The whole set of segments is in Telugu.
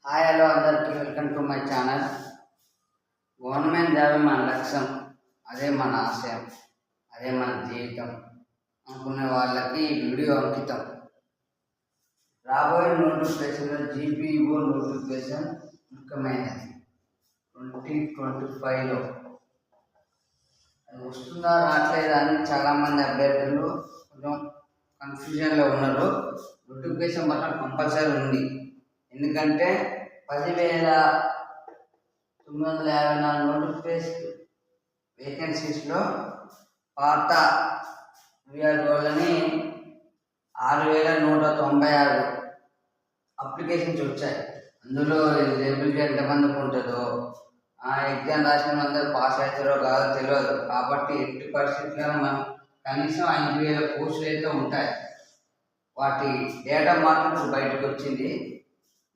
హాయ్ హలో అందరికీ welcome to my channel. Government job మన లక్ష్యం, అదే మన ఆశయం, అదే మన జీవితం అనుకునే వాళ్ళకి ఈ వీడియో అంకితం. రాబోయే నోటిఫికేషన్లో జీపీఓ నోటిఫికేషన్ ముఖ్యమైనది. 2025లో అది వస్తుందా రావట్లేదా అని చాలామంది అభ్యర్థులు కొంచెం కన్ఫ్యూజన్లో ఉన్నారు. నోటిఫికేషన్ మాత్రం కంపల్సరీ ఉంది. ఎందుకంటే 10,954 నోటిఫికేషన్ వేకెన్సీస్లో పాత విఆర్ఓలని 6,196 అప్లికేషన్స్ వచ్చాయి. అందులో ఎలిజిబిలిటీ ఎంతమందికి ఉంటుందో, ఆ ఎగ్జామ్ రాసిన అందరూ పాస్ అవుతారో కాదో తెలియదు. కాబట్టి ఎట్టి పరిస్థితుల్లో మనం కనీసం 5,000 పోస్టులు అయితే ఉంటాయి. వాటి డేటా మాత్రం ఇప్పుడు బయటకు వచ్చింది.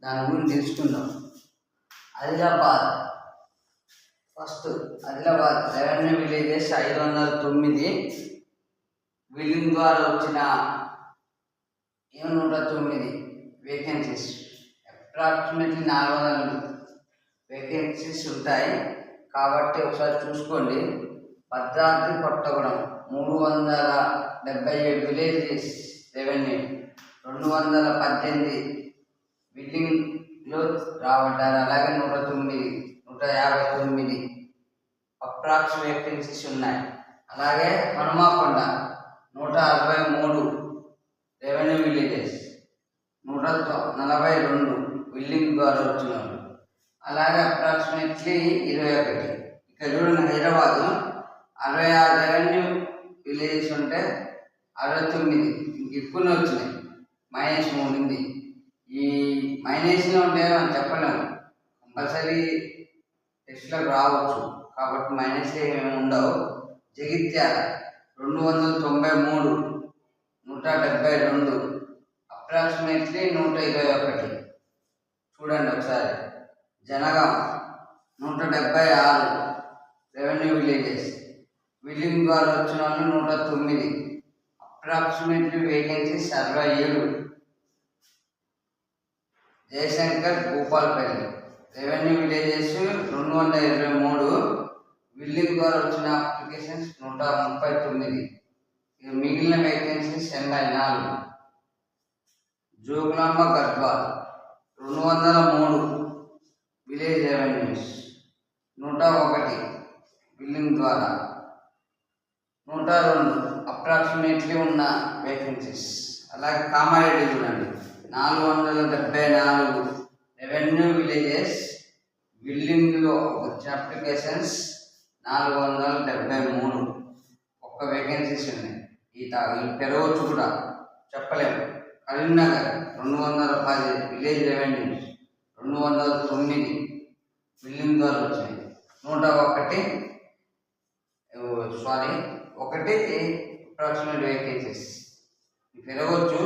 దాని గురించి తెలుసుకుందాం. ఆదిలాబాద్ రెవెన్యూ విలేజెస్ 509, బిల్లింగ్ ద్వారా వచ్చిన 109 వేకెన్సీస్, అప్రాక్సిమేట్లీ 400 వేకెన్సీస్ ఉంటాయి. కాబట్టి ఒకసారి చూసుకోండి. భద్రాద్రి కొత్తగూడెం 377 విలేజెస్ రెవెన్యూ, 218 బిల్డింగ్లో రాబడ్డారు. అలాగే 159 అప్రాక్స్ వేకెన్సీస్ ఉన్నాయి. అలాగే హనుమాకొండ 163 రెవెన్యూ విలేజెస్, 142 బిల్డింగ్ ద్వారా వచ్చిన వాళ్ళు. అలాగే అప్రాక్సిమేట్లీ 21. ఇక్కడ చూడండి, హైదరాబాద్ 66 రెవెన్యూ విలేజెస్ ఉంటే 69 ఇంక ఎక్కువనే వచ్చినాయి. -3 ఉంది. ఈ మైనస్లో ఉంటే మనం చెప్పలేము, కంపల్సరీ టెస్ట్లకు రావచ్చు. కాబట్టి మైనస్లో ఏమి ఉండవు. జగిత్యాల 293, 172 అప్రాక్సిమేట్లీ 121. చూడండి ఒకసారి. జనగాం 176 రెవెన్యూ విలేజెస్, బిల్డింగ్ ద్వారా వచ్చిన వాళ్ళు 109, approximately vacancies 67. Jayashankar Bhupalpally revenue villages 223, building ద్వారా వచ్చిన అప్లికేషన్స్ 139. మిగిలిన vacancies 84. Jogulamba Gadwal 203 village revenues, 101 building ద్వారా, 102 అప్రాక్సిమేట్లీ ఉన్న వేకెన్సీస్. అలాగే కామారెడ్డి చూడండి, 474 రెవెన్యూ విలేజెస్, బిల్డింగ్లో వచ్చిన అప్లికేషన్స్ 473. ఒక్క వేకెన్సీస్ ఉన్నాయి. ఈ పెరగవచ్చు కూడా చెప్పలేము. కరీంనగర్ 210 విలేజ్ రెవెన్యూస్, 209 బిల్డింగ్ ద్వారా వచ్చినాయి, 1 అప్రాక్సిమేట్ వేకెన్సీస్ పెరగవచ్చు.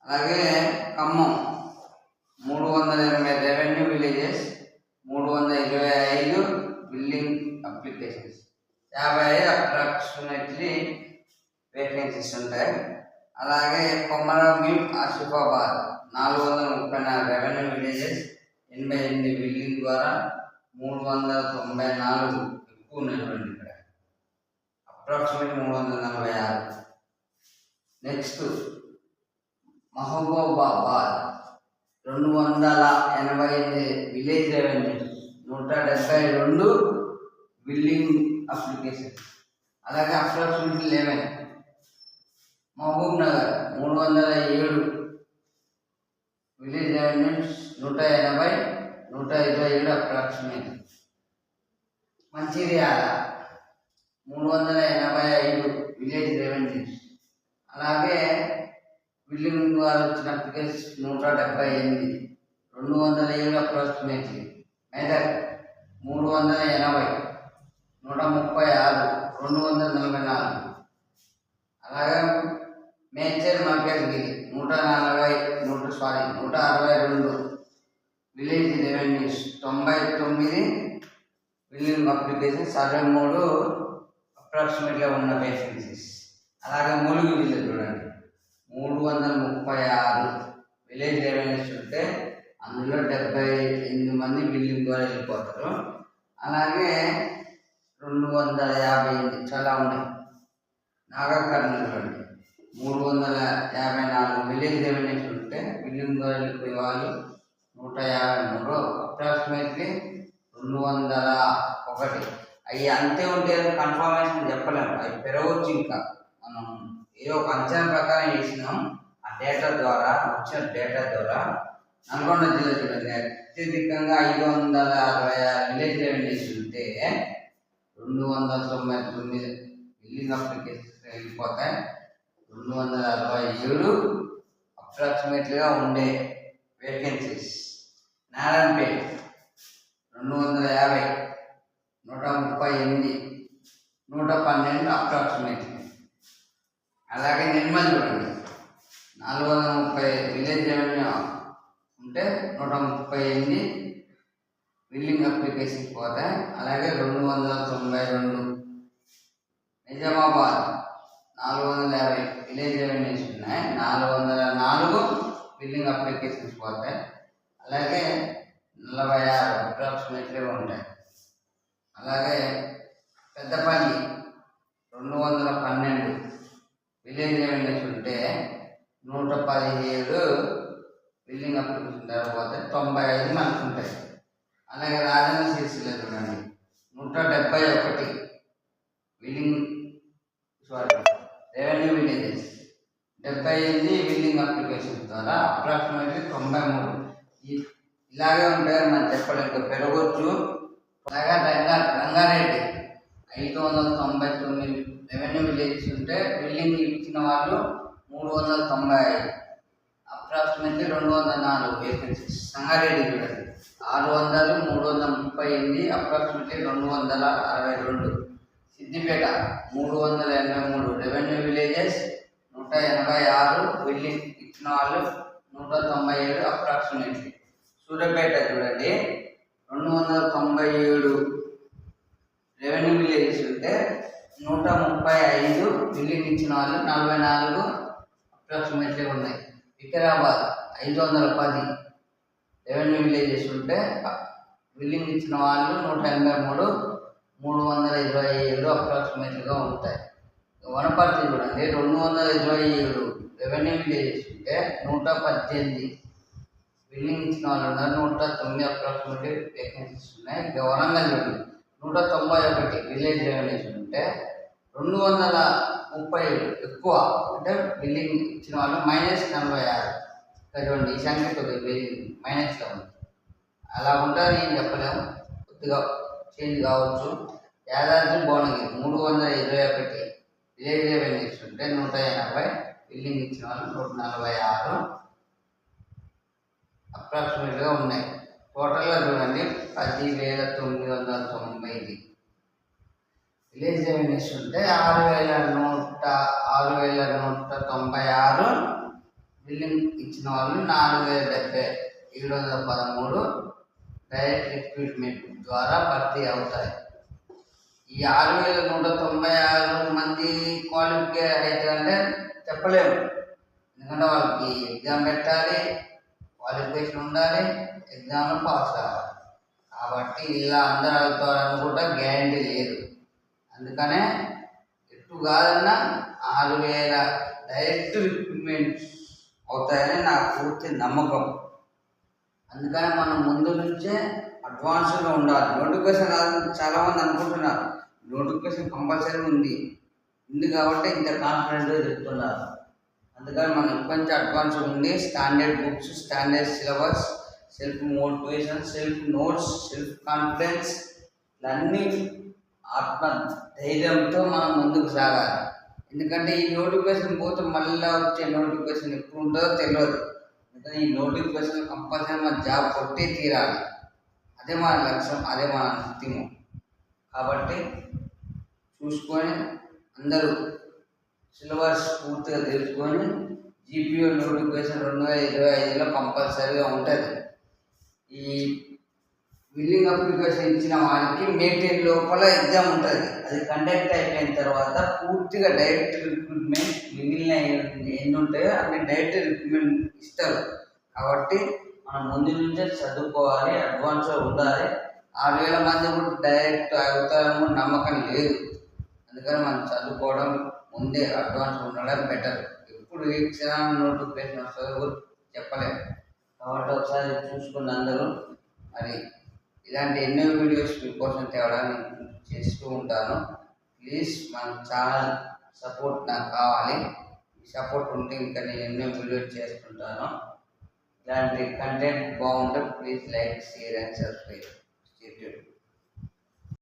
అలాగే Khammam 380 revenue villages, 325 building applications, 55 approximately vacancies ఉంటాయి. అలాగే కొమరంభీం ఆసిఫాబాద్ 434 రెవెన్యూ విలేజెస్, 88 బిల్డింగ్ ద్వారా, 394 ఎక్కువ ఉన్నటువంటి ఇక్కడ, approximate 346. Next Mahabubabad 288 village revenues, 172 building application. అలాగే approximately 11. Mahabubnagar 307 village revenues, 180, 127 approximate. Mancherial 385 village revenues, అలాగే బిల్డింగ్ ద్వారా వచ్చిన అప్లికేషన్స్ 178, 207 అప్రాక్సిమేట్లీ. మెదక్ 380, 136, 244. అలాగే Medchal Malkajgiri 162 village revenues, 99 building applications, 63 అప్రాక్సిమేట్గా ఉన్న వేకెన్సీస్. అలాగే ములుగు జిల్లా చూడండి, 336 విలేజ్ రెవెన్యూస్ ఉంటే అందులో 78 మంది బిల్డింగ్ ద్వారా వెళ్ళిపోతారు. అలాగే 258 చాలా ఉన్నాయి. నాగర్ కర్నూలు అండి 354 విలేజ్ రెవెన్యూస్ ఉంటే బిల్డింగ్ ద్వారా వెళ్ళిపోయే వాళ్ళు 153, అప్రాక్సిమేట్లీ 201. అవి అంతే ఉంటే కన్ఫర్మేషన్ చెప్పలేము, అవి పెరగవచ్చు. ఇంకా మనం ఏదో ఒక అంచనా ప్రకారం చేసినాం. ఆ డేటా ద్వారా వచ్చిన డేటా ద్వారా నల్గొండ జిల్లా చూడండి అత్యధికంగా 566 విలేజ్ రెవెన్యూస్ ఉంటే 299 బిల్డింగ్ అప్లికేషన్స్ వెళ్ళిపోతాయి. 267 అప్రాక్సిమేట్లీగా ఉండే వేకెన్సీస్. నారాయణపేట 250, 138, 112 అప్రాక్సిమేట్లీ. అలాగే నిర్మల్ చూడండి 430 విలేజ్ రెవెన్యూ ఉంటే 138 బిల్డింగ్ అప్లికేషన్ పోతాయి. అలాగే 292. నిజామాబాద్ 450 విలేజ్ రెవెన్యూస్ ఉన్నాయి, 404 బిల్డింగ్ అప్లికేషన్స్ పోతాయి. అలాగే 46 అప్రాక్సిమేట్లీ ఉంటాయి. అలాగే పెద్దపల్లి 212 విలేజ్ రెవెన్యూస్ ఉంటే 117 బిల్డింగ్ అప్లికేషన్ తర్వాత 95 మనకు ఉంటాయి. అలాగే రాజన్న సిరిసిల్ల చూడండి 171 building revenue villages, 78 building application ద్వారా అప్రాక్సిమేట్లీ 93. ఇలాగే ఉంటాయి, మనం చెప్పలేం, ఇంకా పెరగవచ్చు. అలాగే రంగారెడ్డి 599 రెవెన్యూ విలేజెస్ ఉంటే బిల్డింగ్ ఇచ్చిన వాళ్ళు 395, అప్రాక్సిమేట్లీ 204 వేకెన్సీస్. సంగారెడ్డి చూడండి 600, 338, approximately 262. Siddipet 383 revenue villages, 186 building ఇచ్చిన వాళ్ళు 197, అప్రాక్సిమేట్లీ. సూర్యాపేట చూడండి 297 రెవెన్యూ విలేజెస్ ఉంటే 135 బిల్డింగ్ ఇచ్చిన వాళ్ళు 44 అప్రాక్సిమేట్లీ ఉన్నాయి. వికారాబాద్ 510 రెవెన్యూ విలేజెస్ ఉంటే బిల్డింగ్ ఇచ్చిన వాళ్ళు 183, 327 అప్రాక్సిమేట్లీగా ఉంటాయి. వనపర్తి చూడండి 227 రెవెన్యూ విలేజెస్ ఉంటే 118 బిల్డింగ్ ఇచ్చిన వాళ్ళు ఉన్నారు, 109 అప్రాక్సిమేట్లీ వేకెన్సీస్ ఉన్నాయి. వరంగల్ చూడండి 191 విలేజ్ రెవెన్యూస్ ఉంటే 237 ఎక్కువ అంటే బిల్డింగ్ ఇచ్చిన వాళ్ళు -46. చూడండి ఈ సంఖ్య కొద్దిగా మైనస్లో ఉంది. అలా ఉంటుంది నేను చెప్పలేము, కొద్దిగా చేంజ్ కావచ్చు. యాదాద్రి భువనగిరి 321 విలేజ్ రెవెన్యూస్ ఉంటే 180 బిల్డింగ్ ఇచ్చిన వాళ్ళు 146 అప్రాక్సిమేట్గా ఉన్నాయి. టోటల్గా చూడండి 10,990 విలేజ్ రెవెన్యూస్ ఉంటే 6,196 బిల్డింగ్ ఇచ్చిన వాళ్ళు 4,70,713 డైరెక్ట్ రిక్రూట్మెంట్ ద్వారా భర్తీ అవుతాయి. ఈ 6,196 మంది క్వాలిఫై అవుతారంటే చెప్పలేము, ఎందుకంటే వాళ్ళకి ఎగ్జామ్ పెట్టాలి, క్వాలిఫికేషన్ ఉండాలి, ఎగ్జామ్లో పాస్ అవ్వాలి. కాబట్టి ఇలా అందరూ అవుతారని కూడా గ్యారంటీ లేదు. అందుకనే ఎటు కాదన్నా 6,000 డైరెక్ట్ రిక్రూట్మెంట్ అవుతాయని నాకు పూర్తి నమ్మకం. అందుకని మనం ముందు నుంచే అడ్వాన్స్గా ఉండాలి. నోటిఫికేషన్ రాదని చాలామంది అనుకుంటున్నారు, నోటిఫికేషన్ కంపల్సరీ ఉంది కాబట్టి ఇంత కాన్ఫిడెంట్గా చెప్తున్నారు. అందుకని మనం ఇప్పటి నుంచి అడ్వాన్స్ ఉండి standard books, standard syllabus, self motivation, self notes, self confidence ఇవన్నీ ఆత్మ ధైర్యంతో మనం ముందుకు సాగాలి. ఎందుకంటే ఈ నోటిఫికేషన్ పోతే మళ్ళీ వచ్చే నోటిఫికేషన్ ఎప్పుడు ఉంటుందో తెలియదు. అందుకని ఈ నోటిఫికేషన్ కంపల్సరీ మన జాబ్ కొట్టే తీరాలి. అదే మన లక్ష్యం, అదే మన అంతిమం. కాబట్టి చూసుకొని అందరూ సిలబస్ పూర్తిగా తెలుసుకొని జీపీఓ నోటిఫికేషన్ 2025లో కంపల్సరీగా ఉంటుంది. ఈ బిల్డింగ్ అప్లికేషన్ ఇచ్చిన వారికి మే 10 లోపల ఎగ్జామ్ ఉంటుంది. అది కండక్ట్ అయిపోయిన తర్వాత పూర్తిగా డైరెక్ట్ రిక్రూట్మెంట్, మిగిలిన ఎన్ని ఉంటాయో అన్ని డైరెక్ట్ రిక్రూట్మెంట్ ఇస్తారు. కాబట్టి మనం ముందు నుంచే చదువుకోవాలి, అడ్వాన్స్గా ఉండాలి. 6,000 మంది కూడా డైరెక్ట్ అవుతారని నమ్మకం లేదు. అందుకని మనం చదువుకోవడం ముందే అడ్వాన్స్ ఉండడం బెటర్. ఎప్పుడు ఏ క్షణం నోటిఫికేషన్ వస్తుందో చెప్పలేము. కాబట్టి ఒకసారి చూసుకున్న అందరూ మరి ఇలాంటి ఎన్నో వీడియోస్ మీకోసం తేవడానికి చేస్తూ ఉంటాను. ప్లీజ్ మన ఛానల్ సపోర్ట్ నాకు కావాలి. ఈ సపోర్ట్ ఉంటే ఇంకా నేను ఎన్నో వీడియోస్ చేస్తుంటాను. ఇలాంటి కంటెంట్ బాగుంటే please like, share and subscribe.